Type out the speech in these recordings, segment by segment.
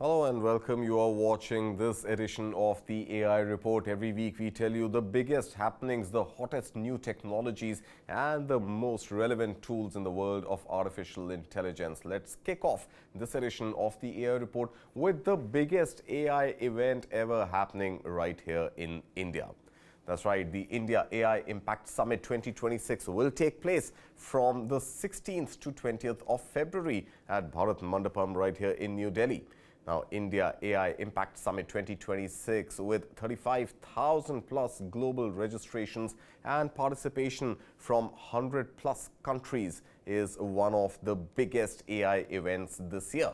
Hello and welcome. You are watching this edition of the AI Report. Every week we tell you the biggest happenings, the hottest new technologies and the most relevant tools in the world of artificial intelligence. Let's kick off this edition of the AI Report with the biggest AI event ever happening right here in India. That's right, the India AI Impact Summit 2026 will take place from the 16th to 20th of February at Bharat Mandapam right here in New Delhi. Now, India AI Impact Summit 2026 with 35,000 plus global registrations and participation from 100 plus countries is one of the biggest AI events this year.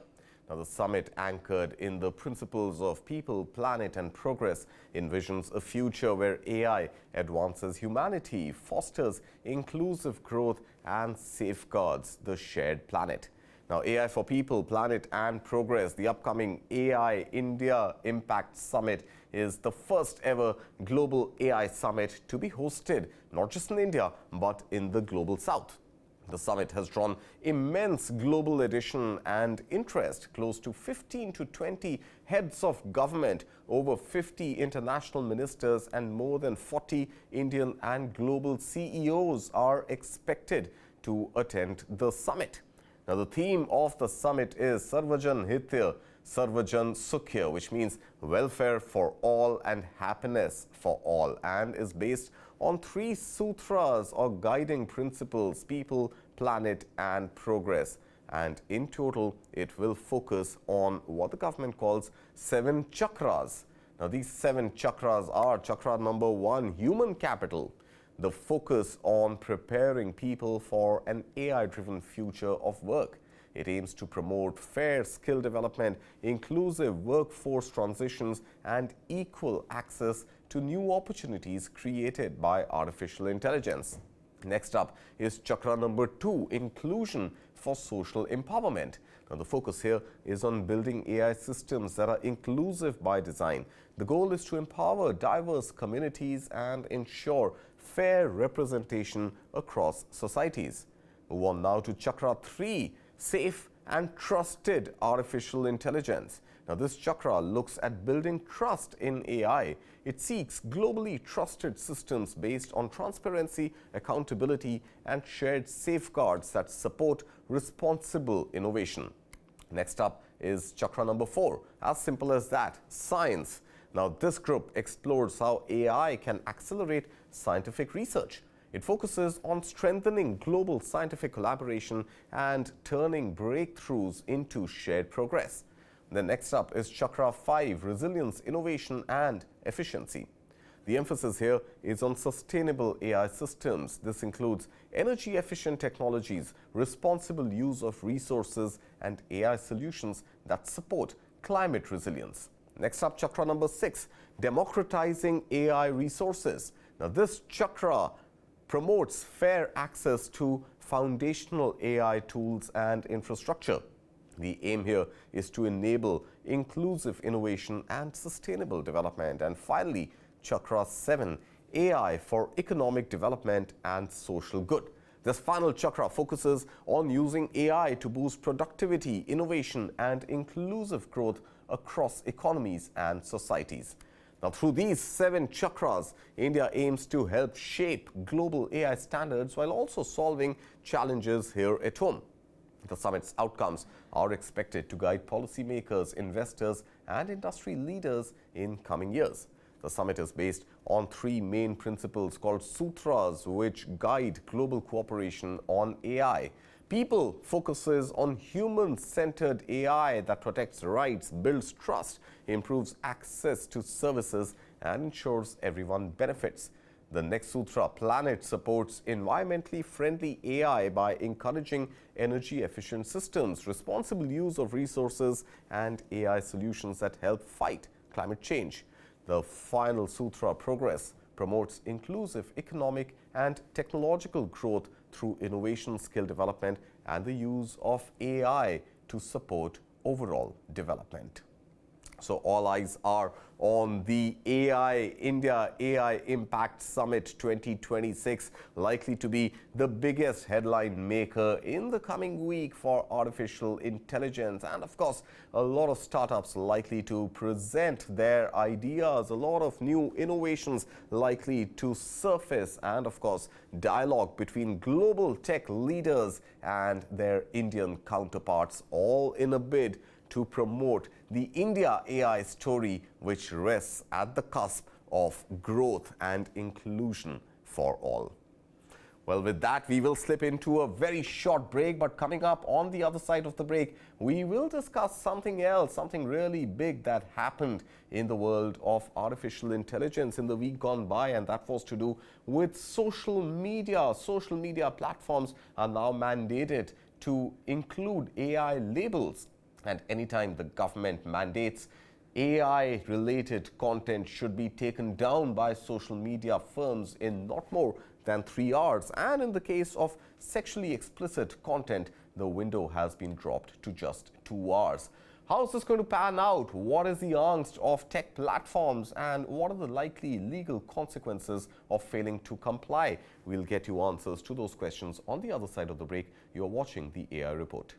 Now, the summit, anchored in the principles of people, planet and progress, envisions a future where AI advances humanity, fosters inclusive growth and safeguards the shared planet. Now, AI for People, Planet and Progress, the upcoming AI India Impact Summit is the first ever global AI summit to be hosted not just in India but in the global south. The summit has drawn immense global attention and interest. Close to 15 to 20 heads of government, over 50 international ministers and more than 40 Indian and global CEOs are expected to attend the summit. Now, the theme of the summit is Sarvajan Hitya, Sarvajan Sukhya, which means welfare for all and happiness for all, and is based on 3 sutras or guiding principles: people, planet and progress. And in total, it will focus on what the government calls 7 chakras. Now, these 7 chakras are chakra number 1, human capital. The focus on preparing people for an AI-driven future of work. It aims to promote fair skill development, inclusive workforce transitions, and equal access to new opportunities created by artificial intelligence. Next up is chakra number 2, inclusion for social empowerment. Now, the focus here is on building AI systems that are inclusive by design. The goal is to empower diverse communities and ensure fair representation across societies. Move on now to chakra 3, safe and trusted artificial intelligence. Now, this chakra looks at building trust in AI. It seeks globally trusted systems based on transparency, accountability, and shared safeguards that support responsible innovation. Next up is chakra number 4, as simple as that, science. Now, this group explores how AI can accelerate scientific research. It focuses on strengthening global scientific collaboration and turning breakthroughs into shared progress. The next up is chakra 5, resilience, innovation and efficiency. The emphasis here is on sustainable AI systems. This includes energy efficient technologies, responsible use of resources and AI solutions that support climate resilience. Next up, chakra number 6, democratizing AI resources. Now, this chakra promotes fair access to foundational AI tools and infrastructure. The aim here is to enable inclusive innovation and sustainable development. And finally, chakra 7, AI for economic development and social good. This final chakra focuses on using AI to boost productivity, innovation and inclusive growth across economies and societies. Now, through these 7 chakras, India aims to help shape global AI standards while also solving challenges here at home. The summit's outcomes are expected to guide policymakers, investors and industry leaders in coming years. The summit is based on 3 main principles called sutras, which guide global cooperation on AI. People focuses on human-centered AI that protects rights, builds trust, improves access to services and ensures everyone benefits. The next sutra, planet, supports environmentally friendly AI by encouraging energy-efficient systems, responsible use of resources and AI solutions that help fight climate change. The final sutra, progress, promotes inclusive economic and technological growth through innovation, skill development and the use of AI to support overall development. So all eyes are on the India AI Impact Summit 2026, likely to be the biggest headline maker in the coming week for artificial intelligence. And of course, a lot of startups likely to present their ideas, a lot of new innovations likely to surface, and of course, dialogue between global tech leaders and their Indian counterparts, all in a bid to promote the India AI story, which rests at the cusp of growth and inclusion for all. Well, with that, we will slip into a very short break, but coming up on the other side of the break, we will discuss something else, something really big that happened in the world of artificial intelligence in the week gone by, and that was to do with social media. Social media platforms are now mandated to include AI labels. And anytime the government mandates AI-related content should be taken down by social media firms in not more than 3 hours. And in the case of sexually explicit content, the window has been dropped to just 2 hours. How is this going to pan out? What is the angst of tech platforms? And what are the likely legal consequences of failing to comply? We'll get you answers to those questions on the other side of the break. You're watching the AI Report.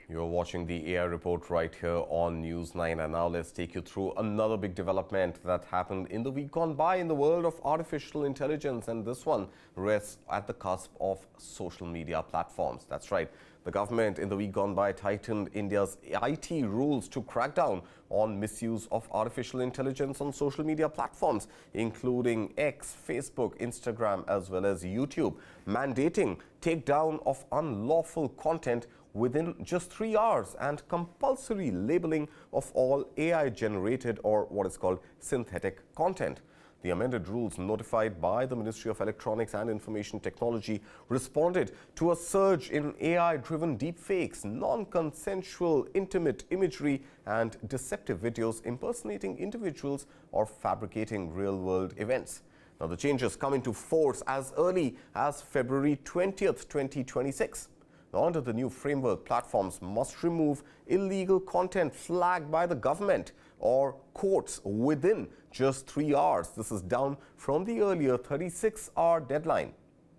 You're watching the AI Report right here on News 9, and now let's take you through another big development that happened in the week gone by in the world of artificial intelligence, and this one rests at the cusp of social media platforms. That's right. The government in the week gone by tightened India's IT rules to crack down on misuse of artificial intelligence on social media platforms, including X, Facebook, Instagram, as well as YouTube, mandating takedown of unlawful content within just 3 hours and compulsory labeling of all AI-generated or what is called synthetic content. The amended rules notified by the Ministry of Electronics and Information Technology responded to a surge in AI-driven deepfakes, non-consensual intimate imagery and deceptive videos impersonating individuals or fabricating real-world events. Now, the changes come into force as early as February 20th, 2026. Now, under the new framework, platforms must remove illegal content flagged by the government or courts within just 3 hours. This is down from the earlier 36-hour deadline.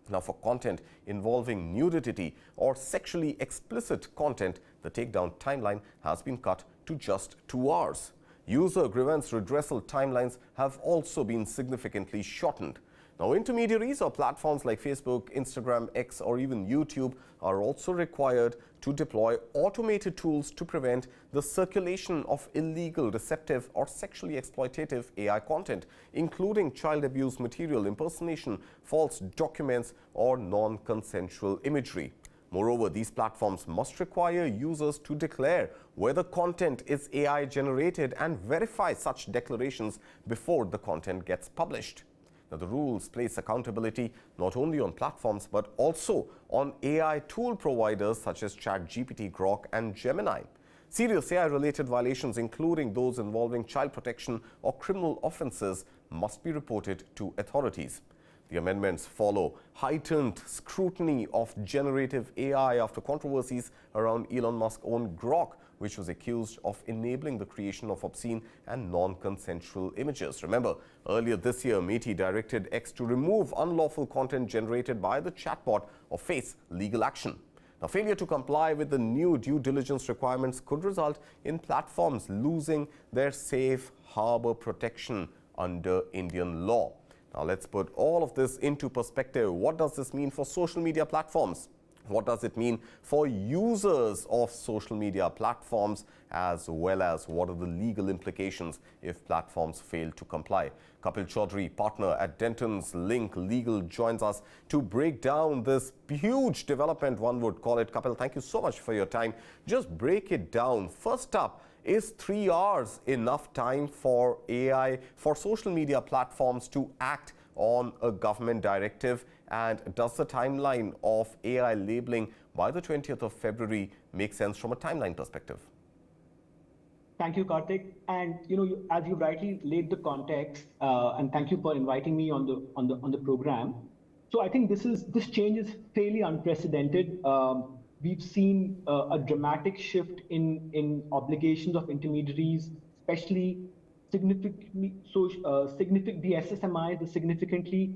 Now, for content involving nudity or sexually explicit content, the takedown timeline has been cut to just 2 hours. User grievance redressal timelines have also been significantly shortened. Now, intermediaries or platforms like Facebook, Instagram, X, or even YouTube are also required to deploy automated tools to prevent the circulation of illegal, deceptive, or sexually exploitative AI content, including child abuse material, impersonation, false documents, or non-consensual imagery. Moreover, these platforms must require users to declare whether content is AI generated and verify such declarations before the content gets published. Now, the rules place accountability not only on platforms but also on AI tool providers such as ChatGPT, Grok, and Gemini. Serious AI-related violations, including those involving child protection or criminal offences, must be reported to authorities. The amendments follow heightened scrutiny of generative AI after controversies around Elon Musk's own Grok, which was accused of enabling the creation of obscene and non-consensual images. Remember, earlier this year, MeitY directed X to remove unlawful content generated by the chatbot or face legal action. Now, failure to comply with the new due diligence requirements could result in platforms losing their safe harbor protection under Indian law. Now, let's put all of this into perspective. What does this mean for social media platforms? What does it mean for users of social media platforms, as well as what are the legal implications if platforms fail to comply? Kapil Chaudhary, partner at Denton Link Legal, joins us to break down this huge development, one would call it. Kapil, thank you so much for your time. Just break it down. First up, is 3 hours enough time for social media platforms to act on a government directive? And does the timeline of AI labeling by the 20th of February make sense from a timeline perspective? Thank you, Kartik. And as you rightly laid the context, and thank you for inviting me on the program. So I think this change is fairly unprecedented. We've seen a dramatic shift in obligations of intermediaries, especially significant the SSMI, the significantly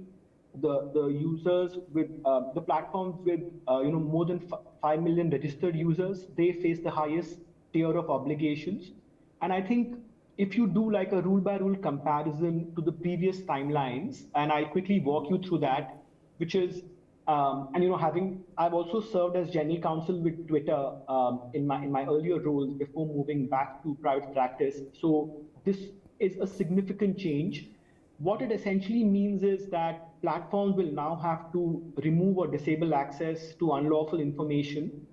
the users with the platforms with more than 5 million registered users, they face the highest tier of obligations. And I think if you do like a rule by rule comparison to the previous timelines, and I'll quickly walk you through that, which is and having I've also served as general counsel with Twitter in my earlier roles before moving back to private practice. So this is a significant change. What it essentially means is that platforms will now have to remove or disable access to unlawful information.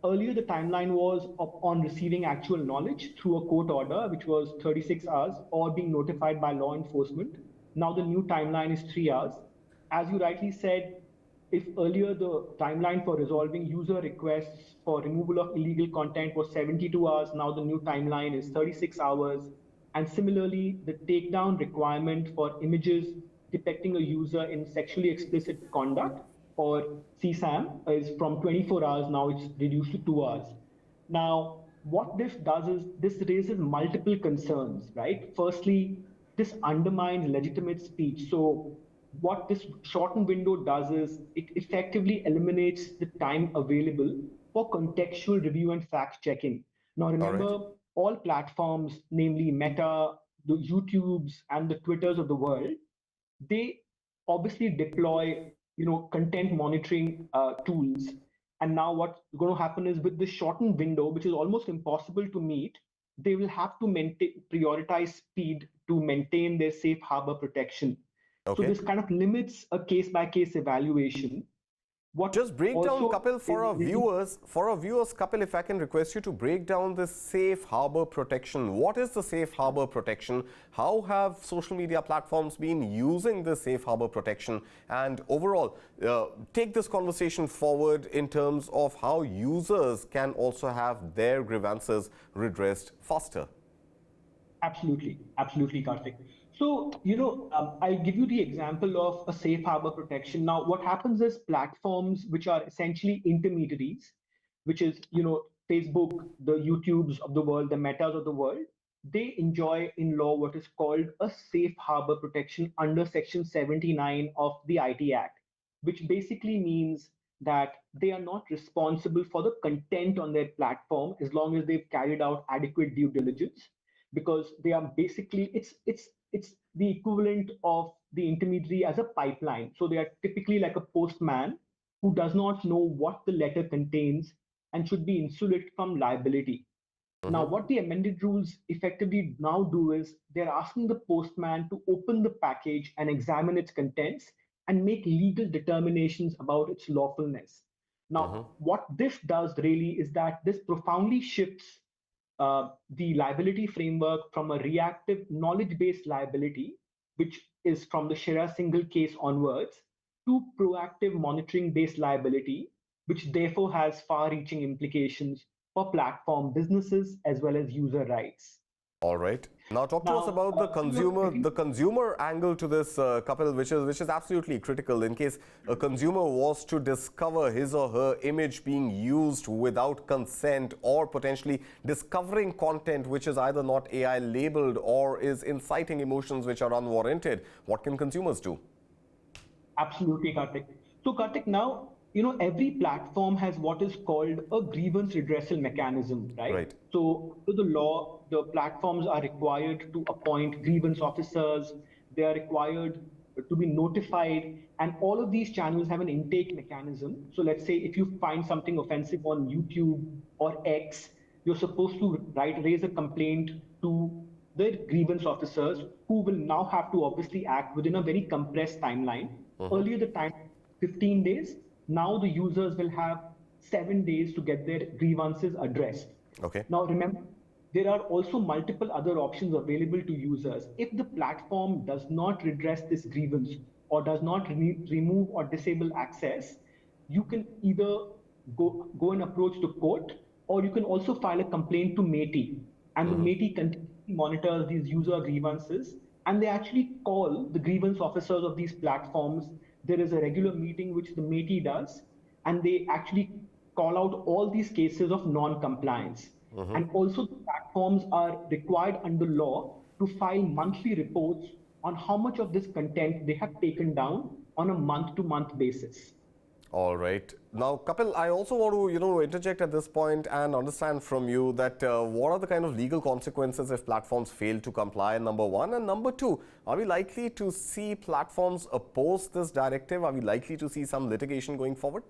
Earlier, the timeline was upon receiving actual knowledge through a court order, which was 36 hours, or being notified by law enforcement. Now the new timeline is 3 hours. As you rightly said, if earlier the timeline for resolving user requests for removal of illegal content was 72 hours, now the new timeline is 36 hours. And similarly, the takedown requirement for images depicting a user in sexually explicit conduct or CSAM is from 24 hours, now it's reduced to 2 hours. Now, what this does is this raises multiple concerns, right? Firstly, this undermines legitimate speech. So what this shortened window does is it effectively eliminates the time available for contextual review and fact checking. Now, All right. remember, all platforms, namely Meta, the YouTubes, and the Twitters of the world, they obviously deploy content monitoring tools. And now what's going to happen is with this shortened window, which is almost impossible to meet, they will have to prioritize speed to maintain their safe harbor protection. So Okay. this kind of limits a case by case evaluation. What Just break down, also Kapil, is leading. for our viewers, Kapil, if I can request you to break down this safe harbor protection. What is the safe harbor protection? How have social media platforms been using this safe harbor protection? And overall, take this conversation forward in terms of how users can also have their grievances redressed faster. Absolutely, Kartik. So, I'll give you the example of a safe harbor protection. Now, what happens is platforms which are essentially intermediaries, which is, Facebook, the YouTubes of the world, the Metas of the world, they enjoy in law what is called a safe harbor protection under Section 79 of the IT Act, which basically means that they are not responsible for the content on their platform as long as they've carried out adequate due diligence, because they are basically it's the equivalent of the intermediary as a pipeline. So they are typically like a postman who does not know what the letter contains and should be insulated from liability. Now, Mhm. what the amended rules effectively now do is they're asking the postman to open the package and examine its contents and make legal determinations about its lawfulness. Mhm. Now, what this does really is that this profoundly shifts the liability framework from a reactive knowledge-based liability, which is from the Shera single case onwards, to proactive monitoring-based liability, which therefore has far-reaching implications for platform businesses as well as user rights. All right. Now, talk to us Now, about getting. the consumer angle to this, Kapil, which is absolutely critical in case a consumer was to discover his or her image being used without consent, or potentially discovering content which is either not AI labeled or is inciting emotions which are unwarranted. What can consumers do? Absolutely, Kartik. So, Kartik, now, every platform has what is called a grievance redressal mechanism, right? Right. So, to the law, the platforms are required to appoint grievance officers, they are required to be notified, and all of these channels have an intake mechanism. So, let's say if you find something offensive on YouTube or X, you're supposed to raise a complaint to the grievance officers, who will now have to obviously act within a very compressed timeline. Mhm. Earlier, the time 15 days. Now the users will have 7 days to get their grievances addressed. Okay. Now, remember, there are also multiple other options available to users. If the platform does not redress this grievance or does not remove or disable access, you can either go and approach the court, or you can also file a complaint to MeitY. and the MeitY continuously monitors these user grievances, and they actually call the grievance officers of these platforms. There is a regular meeting which the MeitY does, and they actually call out all these cases of non-compliance. And also, the platforms are required under law to file monthly reports on how much of this content they have taken down on a month-to-month basis. All right. Now, Kapil, I also want to, interject at this point and understand from you that what are the kind of legal consequences if platforms fail to comply, number one. And number two, are we likely to see platforms oppose this directive? Are we likely to see some litigation going forward?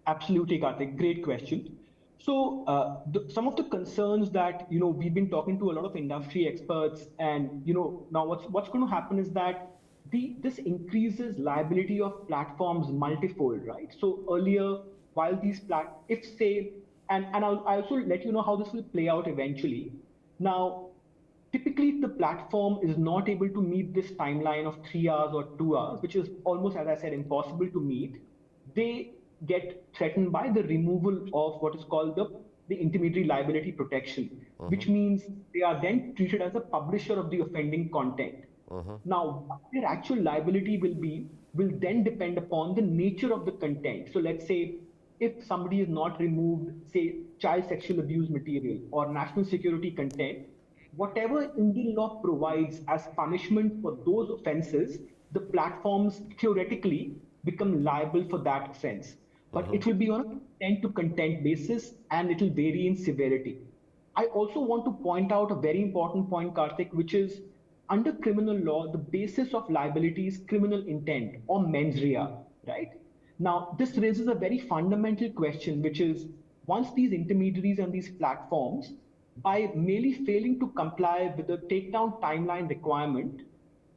Absolutely, Kartik. Great question. So some of the concerns that we've been talking to a lot of industry experts, and now what's going to happen is that this increases liability of platforms multifold, right? So earlier, while these if say, and I'll also let you know how this will play out eventually. Now, typically, if the platform is not able to meet this timeline of 3 hours or 2 hours, which is almost, as I said, impossible to meet, they get threatened by the removal of what is called the intermediary liability protection, which means they are then treated as a publisher of the offending content. Now, what their actual liability will then depend upon the nature of the content. So let's say if somebody is not removed, say, child sexual abuse material or national security content, whatever Indian law provides as punishment for those offenses, the platforms theoretically become liable for that offense. But it will be on a content to content basis, and it will vary in severity. I also want to point out a very important point, Kartik, which is under criminal law, the basis of liability is criminal intent or mens rea, right? Now, this raises a very fundamental question, which is once these intermediaries and these platforms, by merely failing to comply with the takedown timeline requirement,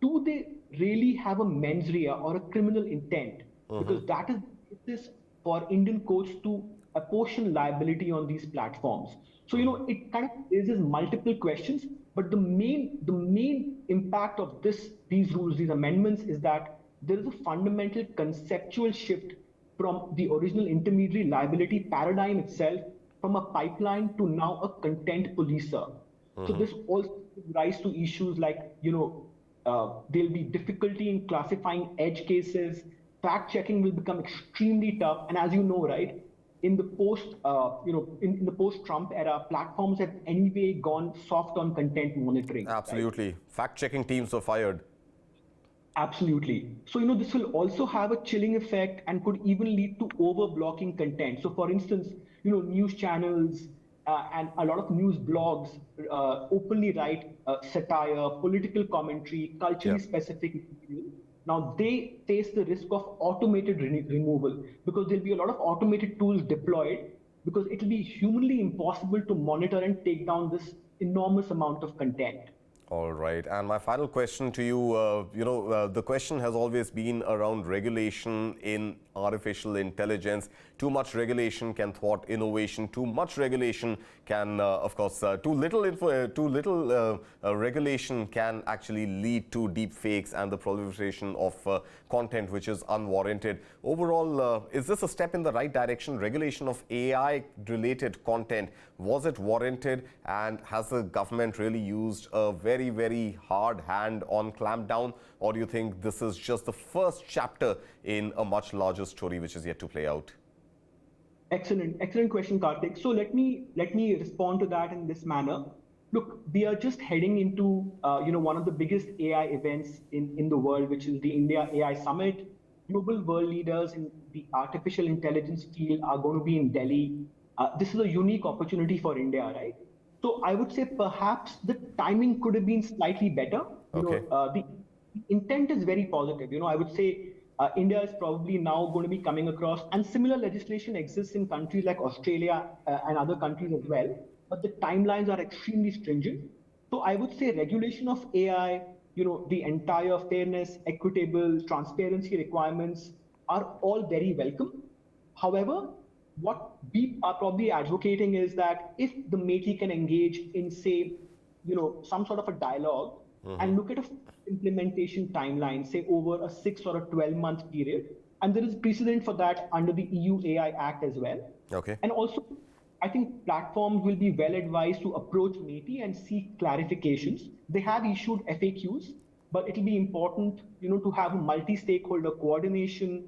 do they really have a mens rea or a criminal intent? Because that is the basis for Indian courts to apportion liability on these platforms. So, it kind of raises multiple questions, but the main impact of these rules, these amendments, is that there is a fundamental conceptual shift from the original intermediary liability paradigm itself, from a pipeline to now a content policer. So this also gives rise to issues like, there'll be difficulty in classifying edge cases, fact checking will become extremely tough. And as you know, right, in the in the post-Trump era, platforms have anyway gone soft on content monitoring. Absolutely. Right? Fact-checking teams were fired. Absolutely. So, this will also have a chilling effect and could even lead to over-blocking content. So, for instance, news channels and a lot of news blogs openly write satire, political commentary, culturally specific material. Now, they face the risk of automated removal because there'll be a lot of automated tools deployed because it'll be humanly impossible to monitor and take down this enormous amount of content. All right. And my final question to you, the question has always been around regulation in artificial intelligence. Too much regulation can thwart innovation. Too much regulation can, of course, too little regulation can actually lead to deepfakes and the proliferation of content which is unwarranted. Overall, is this a step in the right direction? Regulation of AI-related content, was it warranted? And has the government really used a very, very hard hand on clampdown? Or do you think this is just the first chapter in a much larger story which is yet to play out? Excellent question, Kartik. So let me respond to that in this manner. Look, we are just heading into one of the biggest AI events in the world, which is the India AI Summit. Global world leaders in the artificial intelligence field are going to be in Delhi. This is a unique opportunity for India, right? So I would say perhaps the timing could have been slightly better. The intent is very positive. I would say India is probably now going to be coming across, and similar legislation exists in countries like Australia and other countries as well, but the timelines are extremely stringent. So I would say regulation of AI, the entire fairness, equitable, transparency requirements are all very welcome. However, what we are probably advocating is that if the MeitY can engage in, say, some sort of a dialogue and look at a implementation timeline, say over a 6 or a 12-month period, and there is precedent for that under the EU AI Act as well. Okay. And also I think platforms will be well advised to approach MeitY and seek clarifications. They have issued FAQs, but it will be important, to have multi-stakeholder coordination.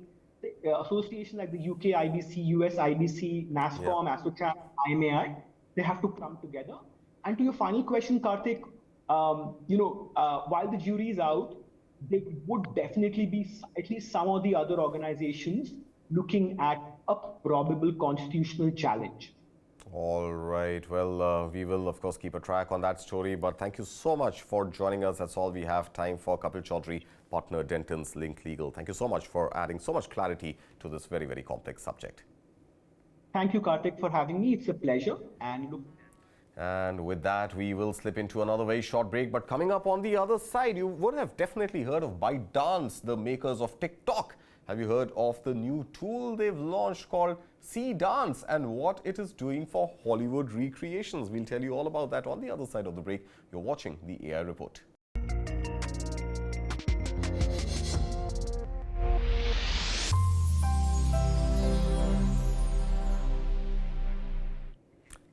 Association like the UK IBC, US IBC, Yeah. NASSCOM, ASSOCHAM, IMAI, they have to come together. And to your final question, Kartik, while the jury is out, there would definitely be at least some of the other organizations looking at a probable constitutional challenge. All right. Well, we will, of course, keep a track on that story. But thank you so much for joining us. That's all we have time for. Kapil Chaudhary, partner, Denton's Link Legal. Thank you so much for adding so much clarity to this very, very complex subject. Thank you, Kartik, for having me. It's a pleasure. And with that, we will slip into another very short break. But coming up on the other side, you would have definitely heard of BiteDance, the makers of TikTok. Have you heard of the new tool they've launched called Seedance and what it is doing for Hollywood recreations? We'll tell you all about that on the other side of the break. You're watching the AI Report.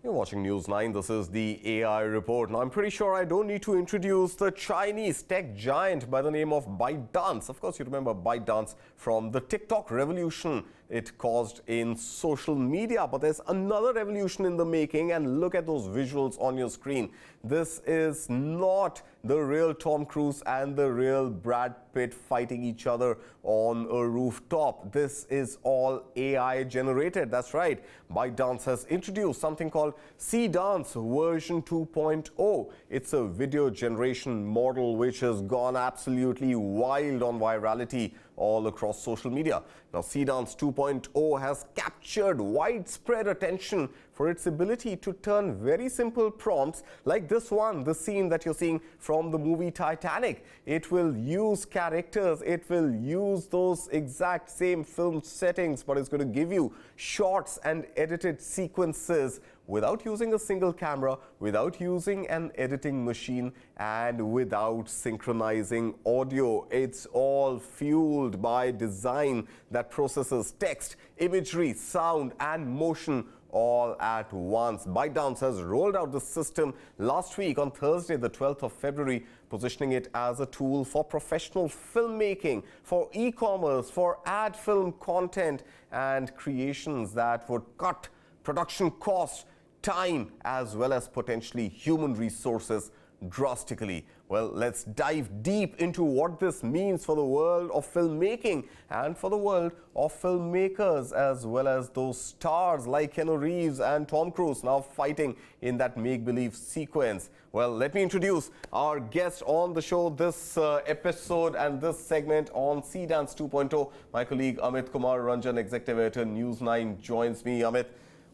You're watching News 9. This is the AI Report. Now, I'm pretty sure I don't need to introduce the Chinese tech giant by the name of BiteDance. Of course, you remember BiteDance from the TikTok revolution it caused in social media. But there's another revolution in the making, and look at those visuals on your screen. This is not the real Tom Cruise and the real Brad Pitt fighting each other on a rooftop. This is all AI generated. That's right. BiteDance has introduced something called Seedance version 2.0. It's a video generation model which has gone absolutely wild on virality all across social media. Now, Seedance 2.0 has captured widespread attention for its ability to turn very simple prompts like this one, the scene that you're seeing from the movie Titanic. It will use characters, it will use those exact same film settings, but it's going to give you shots and edited sequences without using a single camera, without using an editing machine, and without synchronizing audio. It's all fueled by design that processes text, imagery, sound, and motion all at once. BiteDance has rolled out the system last week on Thursday, the 12th of February, positioning it as a tool for professional filmmaking, for e-commerce, for ad film content, and creations that would cut production costs, time, as well as potentially human resources drastically. Well, let's dive deep into what this means for the world of filmmaking and for the world of filmmakers, as well as those stars like Keanu Reeves and Tom Cruise now fighting in that make-believe sequence. Well, let me introduce our guest on the show this episode and this segment on Seedance 2.0. My colleague Amit Kumar Ranjan, executive editor, News 9, joins me. Amit,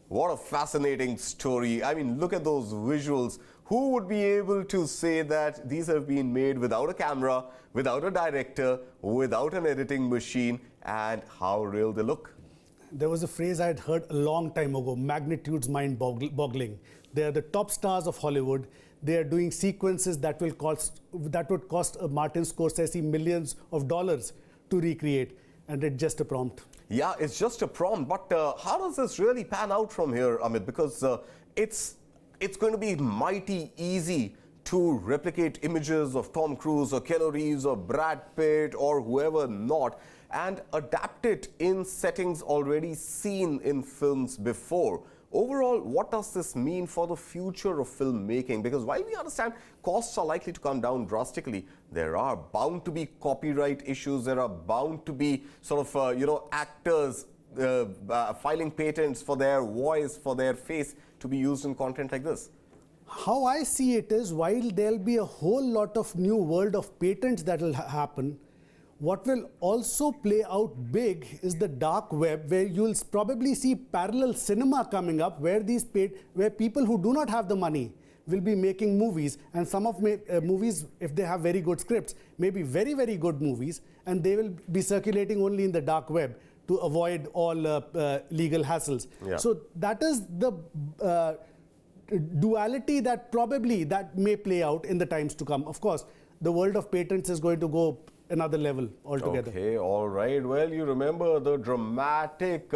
what a fascinating story. I mean, look at those visuals. Who would be able to say that these have been made without a camera, without a director, without an editing machine, and how real they look? There was a phrase I had heard a long time ago, magnitude's mind-boggling. They are the top stars of Hollywood. They are doing sequences that would cost Martin Scorsese millions of dollars to recreate, and it's just a prompt. Yeah, it's just a prompt, but how does this really pan out from here, Amit? Because it's going to be mighty easy to replicate images of Tom Cruise or Keanu Reeves or Brad Pitt or whoever not, and adapt it in settings already seen in films before. Overall, what does this mean for the future of filmmaking? Because while we understand costs are likely to come down drastically, there are bound to be copyright issues. There are bound to be sort of, actors filing patents for their voice, for their face to be used in content like this. How I see it is, while there'll be a whole lot of new world of patents that will happen, what will also play out big is the dark web, where you'll probably see parallel cinema coming up, where where people who do not have the money will be making movies, and some of movies, if they have very good scripts, may be very, very good movies, and they will be circulating only in the dark web to avoid all legal hassles. Yeah. So that is the duality that may play out in the times to come. Of course, the world of patents is going to go another level altogether. Okay, all right. Well, you remember the dramatic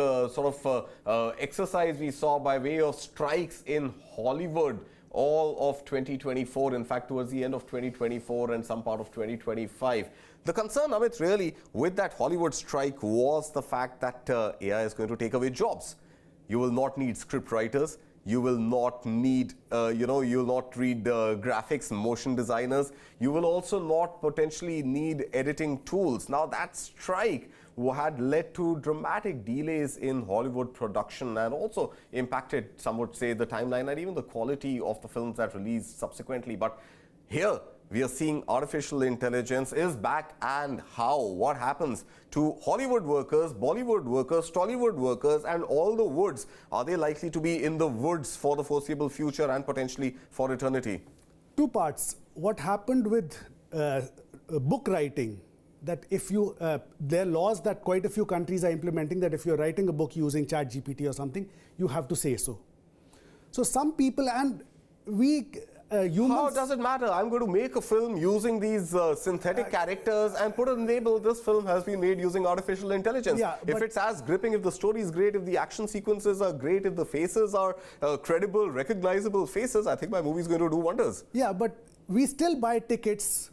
exercise we saw by way of strikes in Hollywood all of 2024, in fact, towards the end of 2024 and some part of 2025. The concern, Amit, really, with that Hollywood strike was the fact that AI is going to take away jobs. You will not need script writers. You will not need, you will not read graphics, motion designers. You will also not potentially need editing tools. Now, that strike had led to dramatic delays in Hollywood production and also impacted, some would say, the timeline and even the quality of the films that released subsequently. But here, we are seeing artificial intelligence is back, and how? What happens to Hollywood workers, Bollywood workers, Tollywood workers, and all the woods? Are they likely to be in the woods for the foreseeable future and potentially for eternity? Two parts. What happened with book writing, that if you, there are laws that quite a few countries are implementing, that if you're writing a book using ChatGPT or something, you have to say so. So some people, and we humans... How does it matter? I'm going to make a film using these synthetic characters and put a label, this film has been made using artificial intelligence. Yeah, if it's as gripping, if the story is great, if the action sequences are great, if the faces are credible, recognizable faces, I think my movie is going to do wonders. Yeah, but we still buy tickets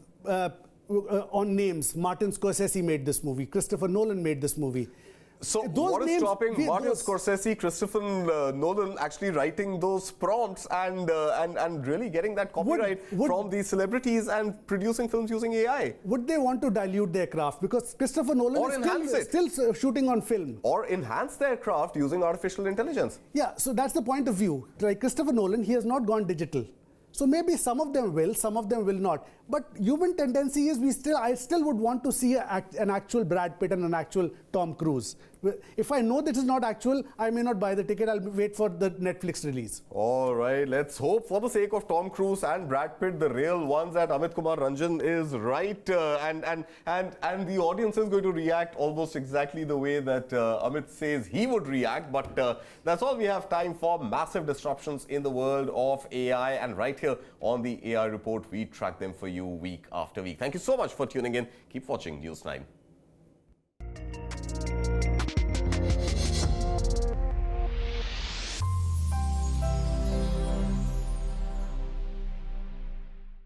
on names. Martin Scorsese made this movie. Christopher Nolan made this movie. So Those what is names, stopping Martin Scorsese, Christopher Nolan actually writing those prompts and really getting that copyright from these celebrities and producing films using AI? Would they want to dilute their craft? Because Christopher Nolan is still shooting on film. Or enhance their craft using artificial intelligence. Yeah, so that's the point of view. Like Christopher Nolan, he has not gone digital. So maybe some of them will, some of them will not. But human tendency is I still would want to see an actual Brad Pitt and an actual Tom Cruise. If I know this is not actual, I may not buy the ticket. I'll wait for the Netflix release. All right, let's hope for the sake of Tom Cruise and Brad Pitt, the real ones, that Amit Kumar Ranjan is right, and the audience is going to react almost exactly the way that Amit says he would react. But that's all we have time for. Massive disruptions in the world of AI, and right here on the AI Report, we track them for you week after week. Thank you so much for tuning in. Keep watching News 9.